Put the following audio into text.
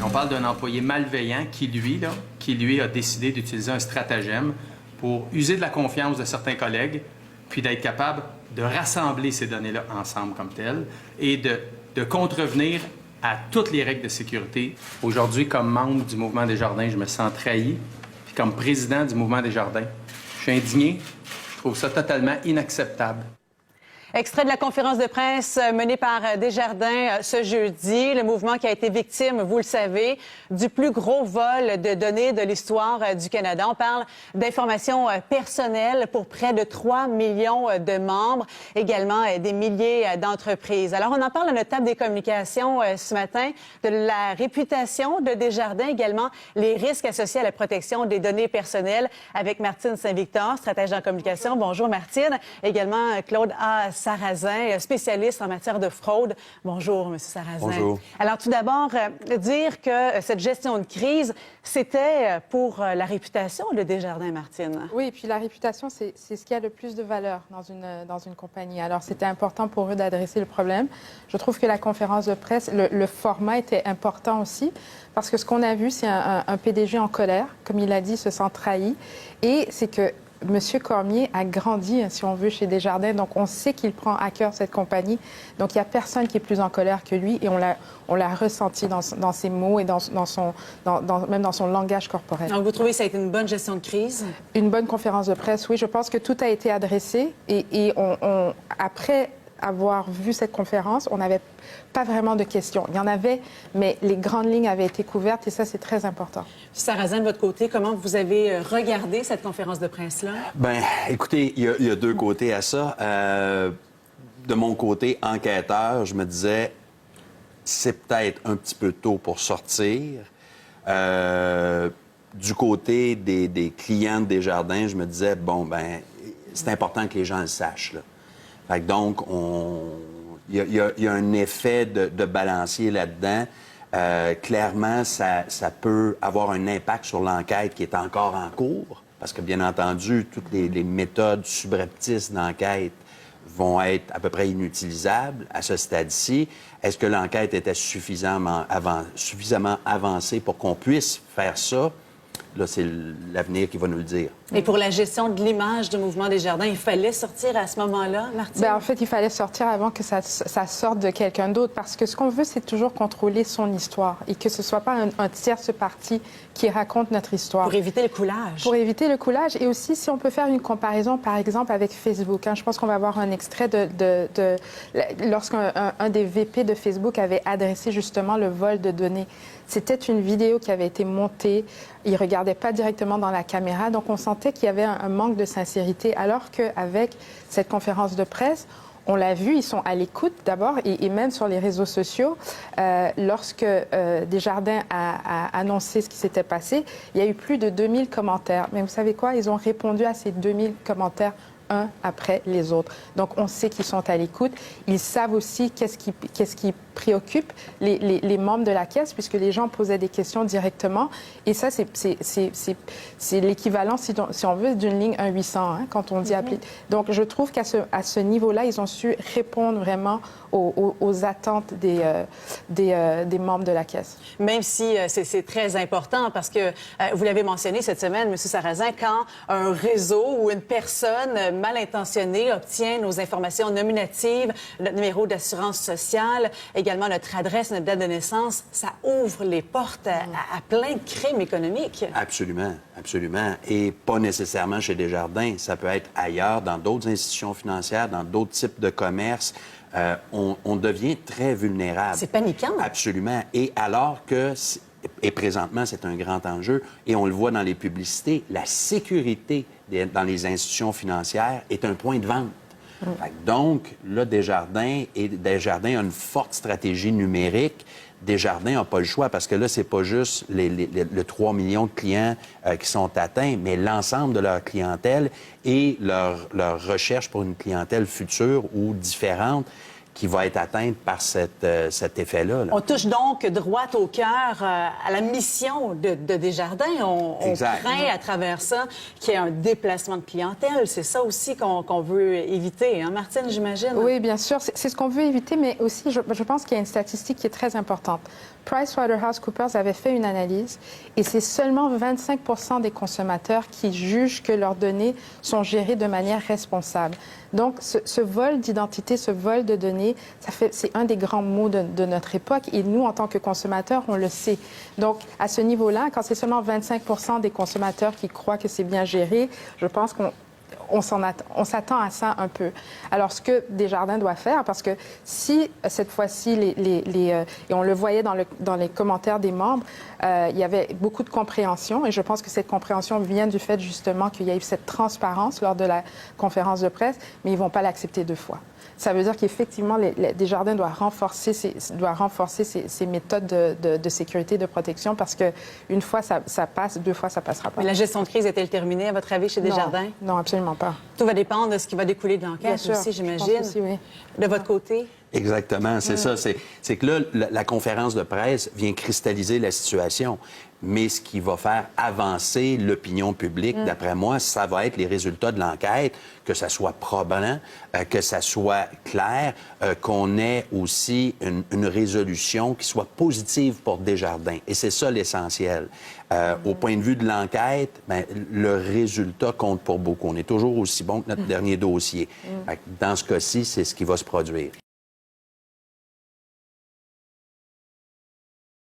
On parle d'un employé malveillant qui, lui, a décidé d'utiliser un stratagème pour user de la confiance de certains collègues, puis d'être capable de rassembler ces données-là ensemble comme telles et de contrevenir à toutes les règles de sécurité. Aujourd'hui, comme membre du Mouvement Desjardins, je me sens trahi, puis comme président du Mouvement Desjardins, je suis indigné, je trouve ça totalement inacceptable. Extrait de la conférence de presse menée par Desjardins ce jeudi. Le mouvement qui a été victime, vous le savez, du plus gros vol de données de l'histoire du Canada. On parle d'informations personnelles pour près de 3 millions de membres, également des milliers d'entreprises. Alors, on en parle à notre table des communications ce matin, de la réputation de Desjardins, également les risques associés à la protection des données personnelles avec Martine Saint-Victor, stratège en communication. Bonjour Martine. Également Claude A. Sarrazin, spécialiste en matière de fraude. Bonjour, M. Sarrazin. Bonjour. Alors, tout d'abord, dire que cette gestion de crise, c'était pour la réputation de Desjardins, Martine. Oui, et puis la réputation, c'est ce qui a le plus de valeur dans une compagnie. Alors, c'était important pour eux d'adresser le problème. Je trouve que la conférence de presse, le format était important aussi, parce que ce qu'on a vu, c'est un PDG en colère, comme il a dit, se sent trahi. Et c'est que M. Cormier a grandi, si on veut, chez Desjardins. Donc, on sait qu'il prend à cœur cette compagnie. Donc, il n'y a personne qui est plus en colère que lui. Et on l'a ressenti dans ses mots et même dans son langage corporel. Donc, vous trouvez que ça a été une bonne gestion de crise? Une bonne conférence de presse, oui. Je pense que tout a été adressé. Et après avoir vu cette conférence, on n'avait pas vraiment de questions. Il y en avait, mais les grandes lignes avaient été couvertes et ça, c'est très important. Sarrazin, de votre côté, comment vous avez regardé cette conférence de presse-là? Bien, écoutez, il y a deux côtés à ça. De mon côté, enquêteur, je me disais, c'est peut-être un petit peu tôt pour sortir. Du côté des clients de Desjardins, je me disais, bon, ben c'est important que les gens le sachent, là. Fait que donc, il y a un effet de balancier là-dedans. Clairement, ça peut avoir un impact sur l'enquête qui est encore en cours, parce que, bien entendu, toutes les méthodes subreptices d'enquête vont être à peu près inutilisables à ce stade-ci. Est-ce que l'enquête était suffisamment avancée pour qu'on puisse faire ça? Là, c'est l'avenir qui va nous le dire. Et pour la gestion de l'image du Mouvement Desjardins, il fallait sortir à ce moment-là, Martine? Bien, en fait, il fallait sortir avant que ça sorte de quelqu'un d'autre, parce que ce qu'on veut, c'est toujours contrôler son histoire et que ce ne soit pas un tierce parti qui raconte notre histoire. Pour éviter le coulage. Pour éviter le coulage. Et aussi, si on peut faire une comparaison, par exemple, avec Facebook. Je pense qu'on va avoir un extrait lorsqu'un des VP de Facebook avait adressé justement le vol de données. C'était une vidéo qui avait été montée. Il ne regardait pas directement dans la caméra. Donc, on sentait qu'il y avait un manque de sincérité. Alors qu'avec cette conférence de presse, on l'a vu, ils sont à l'écoute d'abord, et même sur les réseaux sociaux. Lorsque Desjardins a annoncé ce qui s'était passé, il y a eu plus de 2000 commentaires. Mais vous savez quoi? Ils ont répondu à ces 2000 commentaires un après les autres. Donc, on sait qu'ils sont à l'écoute. Ils savent aussi qu'est-ce qui préoccupe les membres de la Caisse, puisque les gens posaient des questions directement. Et ça, c'est l'équivalent, si on veut, d'une ligne 1-800, quand on dit appeler. Donc, je trouve qu'à ce niveau-là, ils ont su répondre vraiment aux attentes des membres de la Caisse. Même si c'est très important, parce que vous l'avez mentionné cette semaine, M. Sarrazin, quand un réseau ou une personne mal intentionnée obtient nos informations nominatives, notre numéro d'assurance sociale, également notre adresse, notre date de naissance, ça ouvre les portes à plein de crimes économiques. Absolument, absolument. Et pas nécessairement chez Desjardins. Ça peut être ailleurs, dans d'autres institutions financières, dans d'autres types de commerces. On devient très vulnérable. C'est paniquant. Absolument. Et alors que, et présentement, c'est un grand enjeu, et on le voit dans les publicités, la sécurité dans les institutions financières est un point de vente. Donc, là, Desjardins a une forte stratégie numérique. Desjardins n'a pas le choix, parce que là, c'est pas juste le 3 millions de clients qui sont atteints, mais l'ensemble de leur clientèle et leur recherche pour une clientèle future ou différente qui va être atteinte par cet effet-là. On touche donc droit au cœur à la mission de Desjardins. On craint à travers ça qu'il y ait un déplacement de clientèle. C'est ça aussi qu'on veut éviter, hein, Martine, j'imagine? Oui, bien sûr. C'est ce qu'on veut éviter, mais aussi, je pense qu'il y a une statistique qui est très importante. PricewaterhouseCoopers avait fait une analyse et c'est seulement 25% des consommateurs qui jugent que leurs données sont gérées de manière responsable. Donc, ce vol d'identité, ce vol de données, c'est un des grands maux de notre époque et nous, en tant que consommateurs, on le sait. Donc, à ce niveau-là, quand c'est seulement 25% des consommateurs qui croient que c'est bien géré, je pense on s'attend à ça un peu. Alors, ce que Desjardins doit faire, parce que si cette fois-ci, et on le voyait dans les commentaires des membres, il y avait beaucoup de compréhension, et je pense que cette compréhension vient du fait justement qu'il y a eu cette transparence lors de la conférence de presse, mais ils ne vont pas l'accepter 2 fois. Ça veut dire qu'effectivement, Desjardins doit renforcer ses méthodes de sécurité, de protection, parce qu'une fois, ça passe, 2 fois, ça ne passera pas. Mais la gestion de crise est-elle terminée, à votre avis, chez Desjardins? Non, absolument pas. Tout va dépendre de ce qui va découler de l'enquête aussi, j'imagine. Oui. De votre côté? Exactement, c'est ça. C'est que là, la conférence de presse vient cristalliser la situation. Mais ce qui va faire avancer l'opinion publique, d'après moi, ça va être les résultats de l'enquête, que ça soit probant, que ça soit clair, qu'on ait aussi une résolution qui soit positive pour Desjardins. Et c'est ça l'essentiel. Au point de vue de l'enquête, bien, le résultat compte pour beaucoup. On est toujours aussi bon que notre dernier dossier. Dans ce cas-ci, c'est ce qui va se produire.